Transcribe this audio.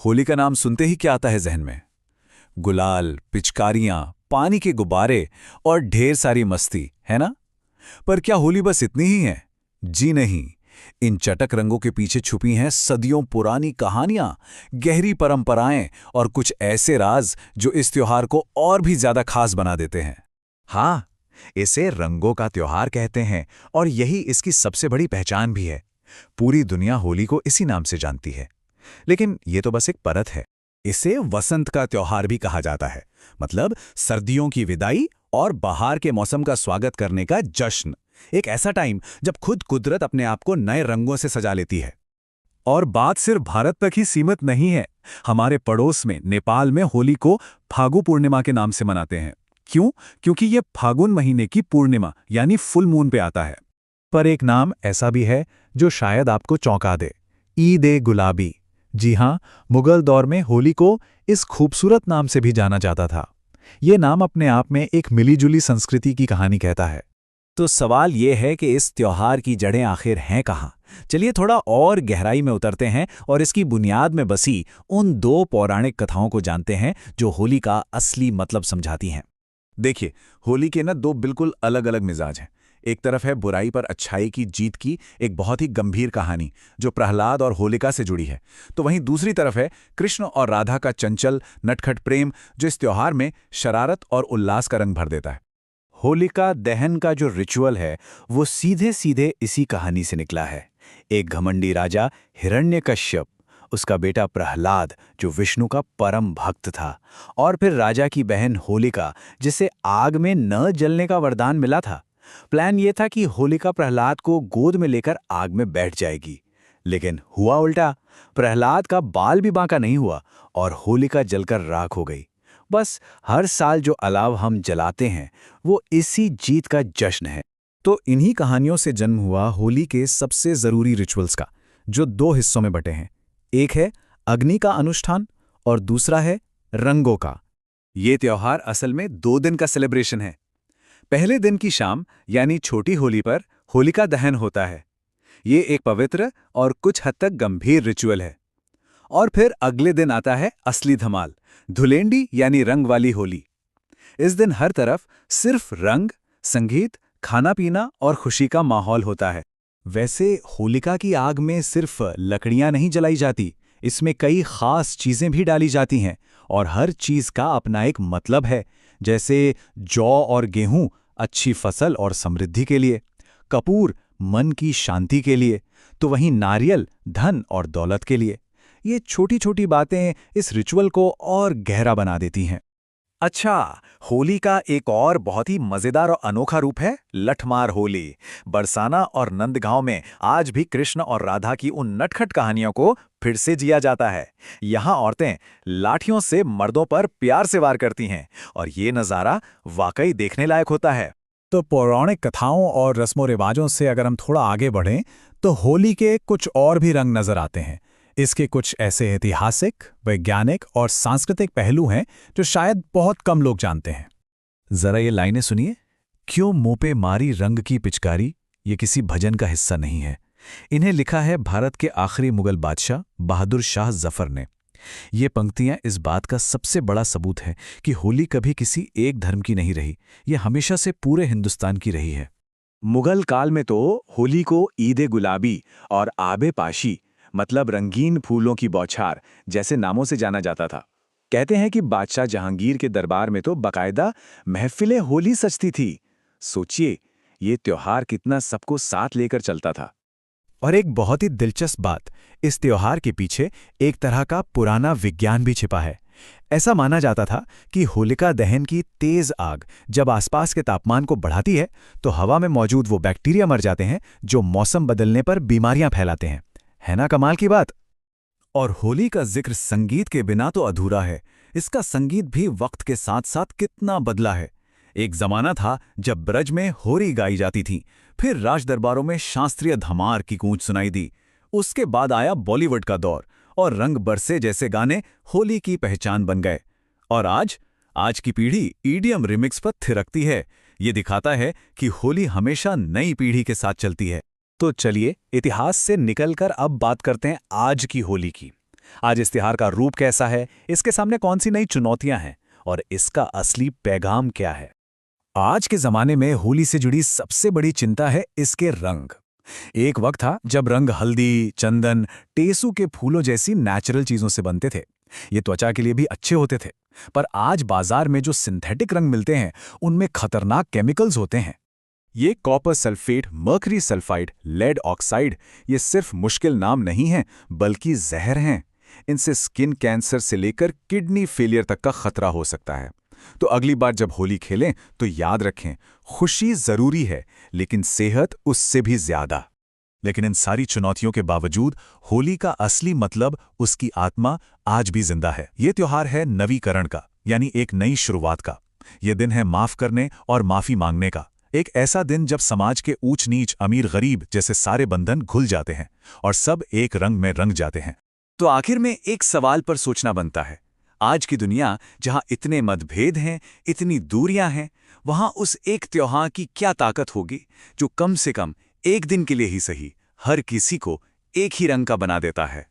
होली का नाम सुनते ही क्या आता है जहन में? गुलाल, पिचकारियां, पानी के गुब्बारे और ढेर सारी मस्ती, है ना? पर क्या होली बस इतनी ही है? जी नहीं। इन चटक रंगों के पीछे छुपी हैं सदियों पुरानी कहानियां, गहरी परंपराएं और कुछ ऐसे राज जो इस त्योहार को और भी ज्यादा खास बना देते हैं। हाँ, इसे रंगों का त्योहार कहते हैं और यही इसकी सबसे बड़ी पहचान भी है। पूरी दुनिया होली को इसी नाम से जानती है। लेकिन ये तो बस एक परत है। इसे वसंत का त्योहार भी कहा जाता है, मतलब सर्दियों की विदाई और बहार के मौसम का स्वागत करने का जश्न। एक ऐसा टाइम जब खुद कुदरत अपने आप को नए रंगों से सजा लेती है। और बात सिर्फ भारत तक ही सीमित नहीं है। हमारे पड़ोस में नेपाल में होली को फागु पूर्णिमा के नाम से मनाते हैं। क्यों? क्योंकि ये फागुन महीने की पूर्णिमा यानी फुल मून पे आता है। पर एक नाम ऐसा भी है जो शायद आपको चौंका दे, ईद-ए-गुलाबी। जी हाँ, मुगल दौर में होली को इस खूबसूरत नाम से भी जाना जाता था। ये नाम अपने आप में एक मिलीजुली संस्कृति की कहानी कहता है। तो सवाल ये है कि इस त्योहार की जड़ें आखिर हैं कहाँ? चलिए थोड़ा और गहराई में उतरते हैं और इसकी बुनियाद में बसी उन दो पौराणिक कथाओं को जानते हैं जो होली का असली मतलब समझाती हैं। देखिए, होली के दो बिल्कुल अलग अलग मिजाज हैं। एक तरफ है बुराई पर अच्छाई की जीत की एक बहुत ही गंभीर कहानी जो प्रहलाद और होलिका से जुड़ी है। तो वहीं दूसरी तरफ है कृष्ण और राधा का चंचल नटखट प्रेम जो इस त्योहार में शरारत और उल्लास का रंग भर देता है। होलिका दहन का जो रिचुअल है वो सीधे सीधे इसी कहानी से निकला है। एक घमंडी राजा हिरण्यकश्यप, उसका बेटा प्रहलाद जो विष्णु का परम भक्त था, और फिर राजा की बहन होलिका जिसे आग में न जलने का वरदान मिला था। प्लान ये था कि होलिका प्रहलाद को गोद में लेकर आग में बैठ जाएगी, लेकिन हुआ उल्टा। प्रहलाद का बाल भी बांका नहीं हुआ और होलिका जलकर राख हो गई। बस हर साल जो अलाव हम जलाते हैं वो इसी जीत का जश्न है। तो इन्हीं कहानियों से जन्म हुआ होली के सबसे जरूरी रिचुअल्स का, जो दो हिस्सों में बटे हैं। एक है अग्नि का अनुष्ठान और दूसरा है रंगों का। ये त्योहार असल में 2 दिन का सेलिब्रेशन है। पहले दिन की शाम यानी छोटी होली पर होलिका दहन होता है। ये एक पवित्र और कुछ हद तक गंभीर रिचुअल है। और फिर अगले दिन आता है असली धमाल, धुलेंडी यानी रंग वाली होली। इस दिन हर तरफ सिर्फ रंग, संगीत, खाना पीना और खुशी का माहौल होता है। वैसे होलिका की आग में सिर्फ लकड़ियां नहीं जलाई जाती, इसमें कई खास चीजें भी डाली जाती हैं और हर चीज का अपना एक मतलब है। जैसे जौ और गेहूं अच्छी फसल और समृद्धि के लिए, कपूर मन की शांति के लिए, तो वहीं नारियल धन और दौलत के लिए। ये छोटी छोटी बातें इस रिचुअल को और गहरा बना देती हैं। अच्छा, होली का एक और बहुत ही मजेदार और अनोखा रूप है लठमार होली। बरसाना और नंदगांव में आज भी कृष्ण और राधा की उन नटखट कहानियों को फिर से जिया जाता है। यहाँ औरतें लाठियों से मर्दों पर प्यार से वार करती हैं और ये नज़ारा वाकई देखने लायक होता है। तो पौराणिक कथाओं और रस्मों रिवाजों से अगर हम थोड़ा आगे बढ़ें तो होली के कुछ और भी रंग नजर आते हैं। इसके कुछ ऐसे ऐतिहासिक, वैज्ञानिक और सांस्कृतिक पहलू हैं जो शायद बहुत कम लोग जानते हैं। जरा ये लाइनें सुनिए। क्यों मुंह पे मारी रंग की पिचकारी, ये किसी भजन का हिस्सा नहीं है। इन्हें लिखा है भारत के आखिरी मुगल बादशाह बहादुर शाह जफर ने। ये पंक्तियां इस बात का सबसे बड़ा सबूत है कि होली कभी किसी एक धर्म की नहीं रही, ये हमेशा से पूरे हिंदुस्तान की रही है। मुगल काल में तो होली को ईद-ए-गुलाबी और आबे-पाशी मतलब रंगीन फूलों की बौछार जैसे नामों से जाना जाता था। कहते हैं कि बादशाह जहांगीर के दरबार में तो बाकायदा महफिलें होली सजती थी। सोचिए, ये त्योहार कितना सबको साथ लेकर चलता था। और एक बहुत ही दिलचस्प बात, इस त्योहार के पीछे एक तरह का पुराना विज्ञान भी छिपा है। ऐसा माना जाता था कि होलिका दहन की तेज आग जब आसपास के तापमान को बढ़ाती है तो हवा में मौजूद वो बैक्टीरिया मर जाते हैं जो मौसम बदलने पर बीमारियां फैलाते हैं। है ना कमाल की बात? और होली का जिक्र संगीत के बिना तो अधूरा है। इसका संगीत भी वक्त के साथ साथ कितना बदला है। एक जमाना था जब ब्रज में होरी गाई जाती थी, फिर राज दरबारों में शास्त्रीय धमार की गूंज सुनाई दी। उसके बाद आया बॉलीवुड का दौर और रंग बरसे जैसे गाने होली की पहचान बन गए। और आज की पीढ़ी ईडीएम रिमिक्स पर थिरकती है। ये दिखाता है कि होली हमेशा नई पीढ़ी के साथ चलती है। तो चलिए इतिहास से निकलकर अब बात करते हैं आज की होली की। आज इस त्योहार का रूप कैसा है, इसके सामने कौन सी नई चुनौतियां हैं और इसका असली पैगाम क्या है। आज के जमाने में होली से जुड़ी सबसे बड़ी चिंता है इसके रंग। एक वक्त था जब रंग हल्दी, चंदन, टेसू के फूलों जैसी नेचुरल चीजों से बनते थे। ये त्वचा के लिए भी अच्छे होते थे। पर आज बाजार में जो सिंथेटिक रंग मिलते हैं उनमें खतरनाक केमिकल्स होते हैं। ये copper sulphate, mercury sulphide, lead oxide, ये सिर्फ मुश्किल नाम नहीं हैं बल्कि जहर हैं। इनसे स्किन कैंसर से लेकर किडनी फेलियर तक का खतरा हो सकता है। तो अगली बार जब होली खेलें तो याद रखें, खुशी जरूरी है लेकिन सेहत उससे भी ज्यादा। लेकिन इन सारी चुनौतियों के बावजूद होली का असली मतलब, उसकी आत्मा आज भी जिंदा है। ये त्योहार है नवीकरण का, यानी एक नई शुरुआत का। ये दिन है माफ करने और माफी मांगने का। एक ऐसा दिन जब समाज के ऊंच नीच, अमीर गरीब जैसे सारे बंधन घुल जाते हैं और सब एक रंग में रंग जाते हैं। तो आखिर में एक सवाल पर सोचना बनता है, आज की दुनिया जहां इतने मतभेद हैं, इतनी दूरियां हैं, वहां उस एक त्योहार की क्या ताकत होगी जो कम से कम एक दिन के लिए ही सही हर किसी को एक ही रंग का बना देता है।